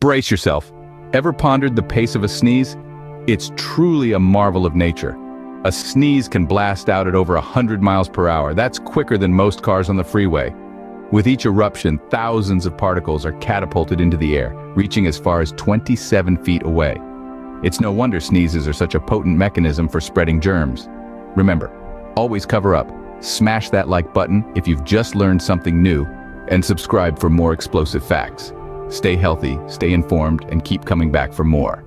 Brace yourself. Ever pondered the pace of a sneeze? It's truly a marvel of nature. A sneeze can blast out at over 100 miles per hour. That's quicker than most cars on the freeway. With each eruption, thousands of particles are catapulted into the air, reaching as far as 27 feet away. It's no wonder sneezes are such a potent mechanism for spreading germs. Remember, always cover up, smash that like button if you've just learned something new, and subscribe for more explosive facts. Stay healthy, stay informed, and keep coming back for more.